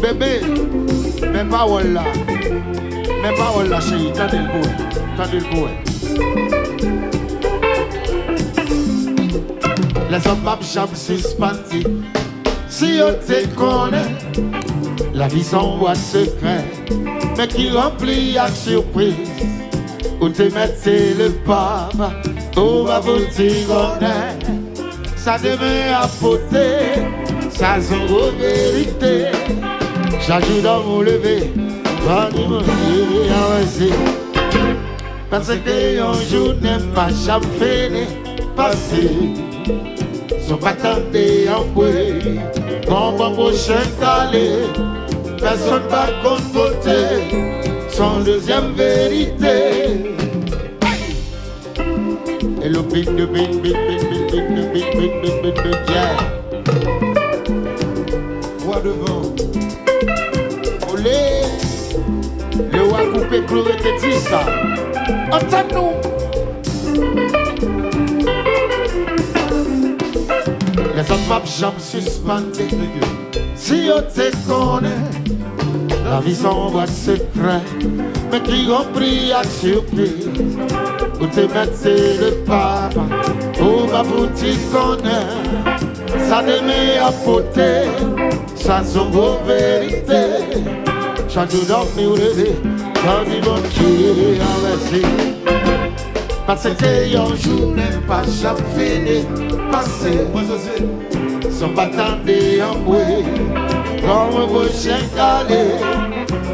Bébé, mes paroles là, chérie, tendez le bout, tendez le bout. Les hommes m'abjament suspendus. Si on te connaît, la vie sans boîte secret, mais qui remplit à surprise. Où te mettez le pape, on va vous dire qu'on est. Ça devient à poter, ça sont vos vérités. J'ajoute dans mon lever, va nous avancer. Parce que un jour n'aime pas jamais fini, passer. Son battant des emboués, mon prochain calé, personne va confronter son deuxième vérité. Et le big, yeah. Voix devant. Olé, le roi coupé cloué te dit ça. Entends-nous. Les autres m'a jamais suspendu. Si on te connaît, la vie sans boîte secret, mais qui ont pris à surprise. Où te mettez le papa, où va vous t'y connaître. Ça demet à poter, ça sont vos vérités. Chaque jour dormi ou levé, quand ils vont tuer inversé. Parce que un jour n'est pas jamais fini, passé. Son battant des emboués, comme un prochain calé.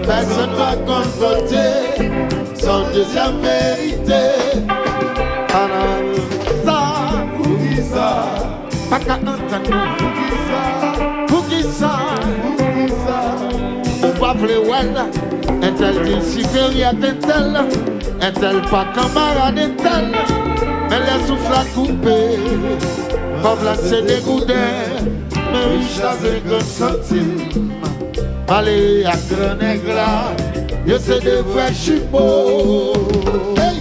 Personne va confronter son deuxième vérité. Ça, pour qui ça? Pas qu'à entendre, pour qui ça? On va vouloir voilà, un tel dit supérieur d'un tel, un tel pas camarade d'un tel, mais les souffles à couper, pas placer des goudins, mais riche dans un grand centime. Allez à grand nègre, je sais de vrais jumeaux. Hey!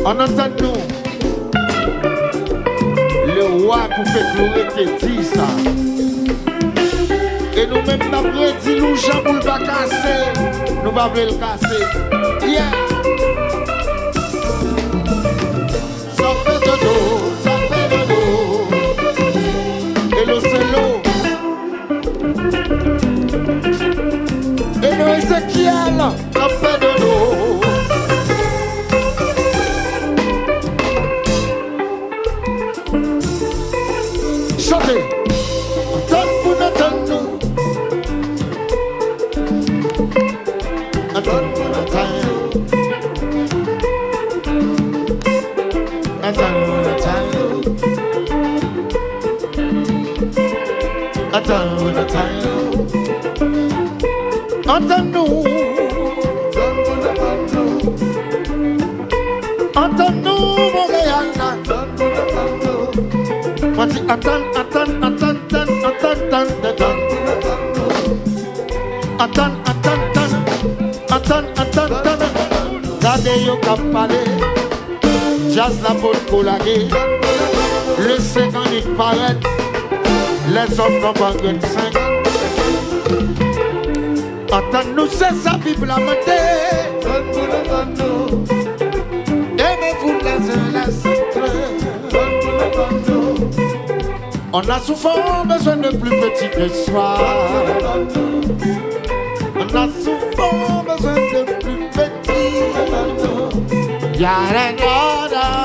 On entend nous. Le roi coupé cloué te dit ça. Et nous-mêmes, nous avons dit, nous, jambes ne pas casser. Nous ne pouvons pas le casser. Yeah! Ça fait de dos, ça fait de dos. Et le selo. Et le Ézéchiel, ça fait de dos. Chantez, attends pour attendre. Attends pour attendre. Attends pour attendre. Attends pour attendre. Entends-nous. Entends-nous, Montréal. Moi dis attends. Gardez yo cap parler, jazz la pour collager. Le 5 ans il paraît, les hommes n'ont pas de 5. Entends-nous, c'est sa Bible à monter. Aimez-vous les uns les autres. On a souvent besoin de plus petit que soi. On a souvent besoin de plus petit. Yada yada.